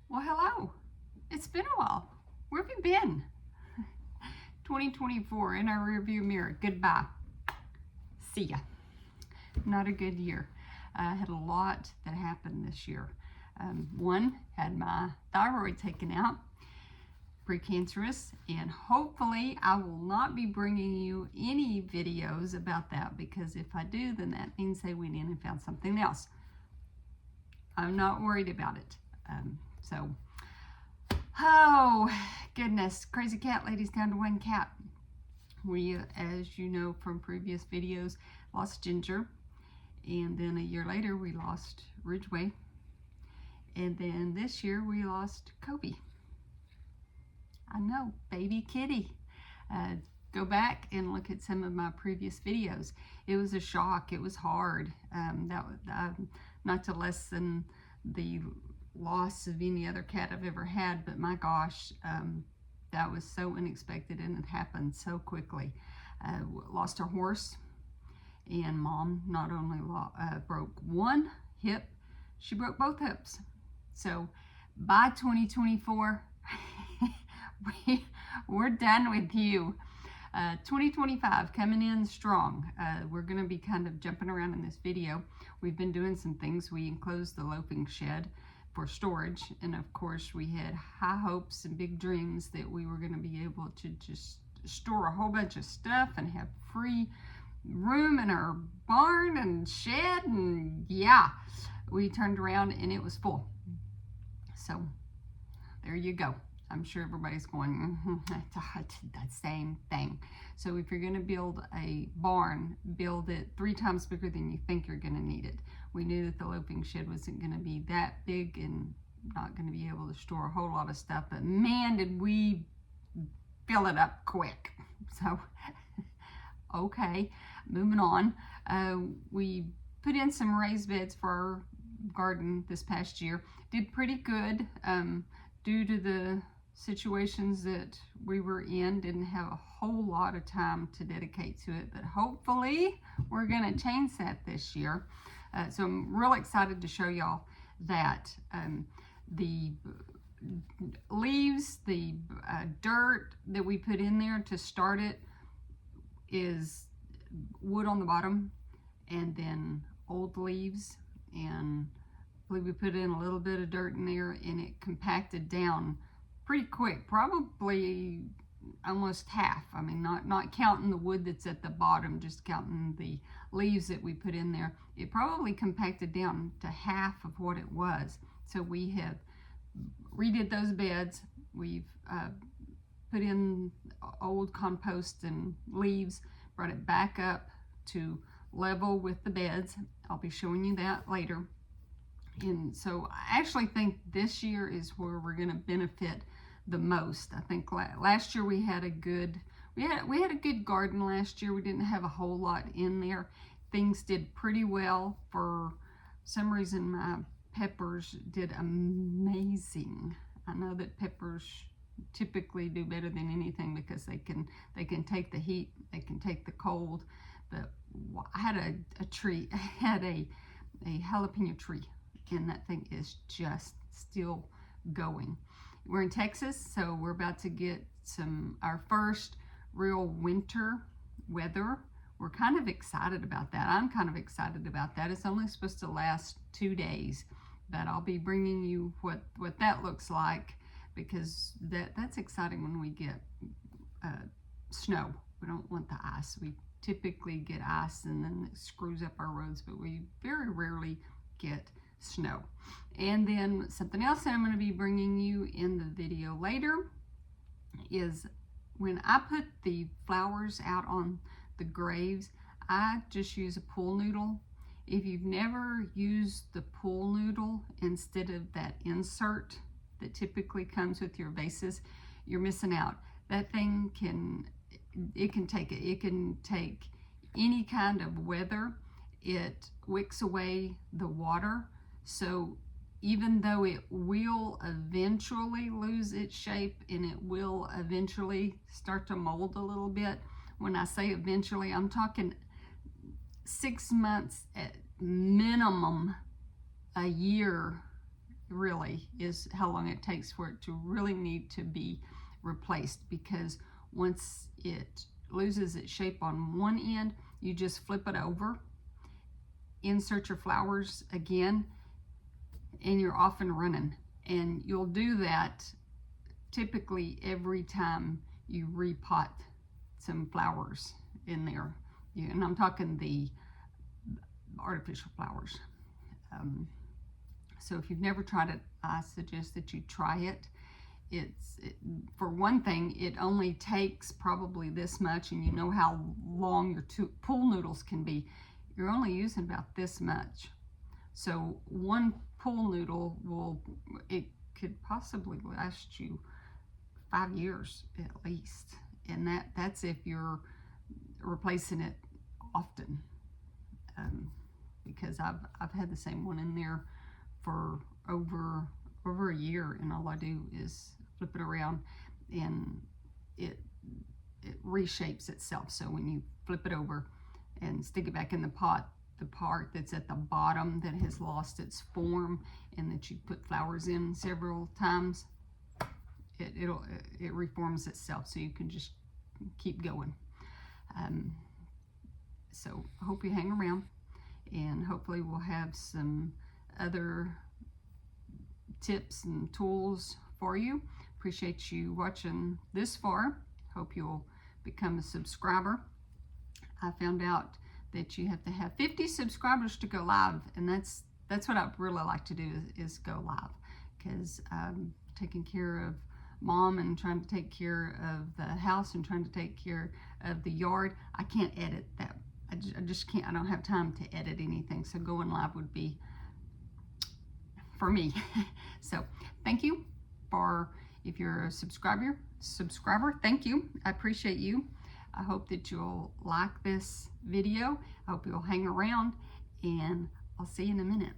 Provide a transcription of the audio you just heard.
Well, hello. It's been a while. Where have you been? 2024 in our rearview mirror. Goodbye. See ya. Not a good year. I had a lot that happened this year. One, had my thyroid taken out, precancerous, and hopefully I will not be bringing you any videos about that, because if I do, then that means they went in and found something else. I'm not worried about it. Oh goodness, crazy cat ladies down to one cat. We, as you know from previous videos, lost Ginger, and then a year later we lost Ridgeway, and then this year we lost Kobe. I know, baby kitty. Go back and look at some of my previous videos. It was a shock. It was hard. That was not to lessen the loss of any other cat I've ever had, but my gosh, that was so unexpected and it happened so quickly. Lost our horse, and Mom not only broke one hip, she broke both hips. So by 2024, we're done with you. 2025 coming in strong. We're going to be kind of jumping around in this video. We've been doing some things. We enclosed the loafing shed for storage, and of course we had high hopes and big dreams that we were going to be able to just store a whole bunch of stuff and have free room in our barn and shed, and yeah, we turned around and it was full. So there you go. I'm sure everybody's going, that same thing. So if you're going to build a barn, build it 3 times bigger than you think you're going to need it. We knew that the loafing shed wasn't going to be that big and not going to be able to store a whole lot of stuff, but man, did we fill it up quick. So, okay, moving on. We put in some raised beds for our garden this past year. Did pretty good due to the situations that we were in. Didn't have a whole lot of time to dedicate to it, but hopefully we're going to change that this year. So I'm real excited to show y'all that the leaves, the dirt that we put in there to start it is wood on the bottom, and then old leaves, and I believe we put in a little bit of dirt in there, and it compacted down pretty quick, probably almost half. I mean, not counting the wood that's at the bottom, just counting the leaves that we put in there. It probably compacted down to half of what it was. So we have redid those beds. We've put in old compost and leaves, brought it back up to level with the beds. I'll be showing you that later. And so I actually think this year is where we're going to benefit the most. I think last year we had a good garden last year. We didn't have a whole lot in there. Things did pretty well. For some reason my peppers did amazing. I know that peppers typically do better than anything because they can take the heat, they can take the cold. But I had a jalapeno tree, and that thing is just still going. We're in Texas, so we're about to get our first real winter weather. We're kind of excited about that. I'm kind of excited about that. It's only supposed to last 2 days, but I'll be bringing you what that looks like, because that's exciting when we get snow. We don't want the ice. We typically get ice and then it screws up our roads, but we very rarely get snow. And then something else that I'm going to be bringing you in the video later is when I put the flowers out on the graves, I just use a pool noodle. If you've never used the pool noodle instead of that insert that typically comes with your vases, you're missing out. That thing can take any kind of weather. It wicks away the water. So even though it will eventually lose its shape and it will eventually start to mold a little bit, when I say eventually, I'm talking 6 months at minimum, a year really is how long it takes for it to really need to be replaced, because once it loses its shape on one end, you just flip it over, insert your flowers again, and you're off and running. And you'll do that typically every time you repot some flowers in there. And I'm talking the artificial flowers. So if you've never tried it, I suggest that you try it. For one thing, it only takes probably this much, and you know how long your pool noodles can be. You're only using about this much. So one pool noodle it could possibly last you 5 years at least. And that's if you're replacing it often. Because I've had the same one in there for over a year, and all I do is flip it around, and it reshapes itself. So when you flip it over and stick it back in the pot, the part that's at the bottom that has lost its form and that you put flowers in several times, it reforms itself, so you can just keep going. So I hope you hang around, and hopefully we'll have some other tips and tools for you. Appreciate you watching this far. Hope you'll become a subscriber. I found out that you have to have 50 subscribers to go live, and that's what I'd really like to do is go live, because taking care of Mom and trying to take care of the house and trying to take care of the yard, I can't edit that. I just can't. I don't have time to edit anything, so going live would be for me. So thank you if you're a subscriber, thank you. I appreciate you. I hope that you'll like this video. I hope you'll hang around, and I'll see you in a minute.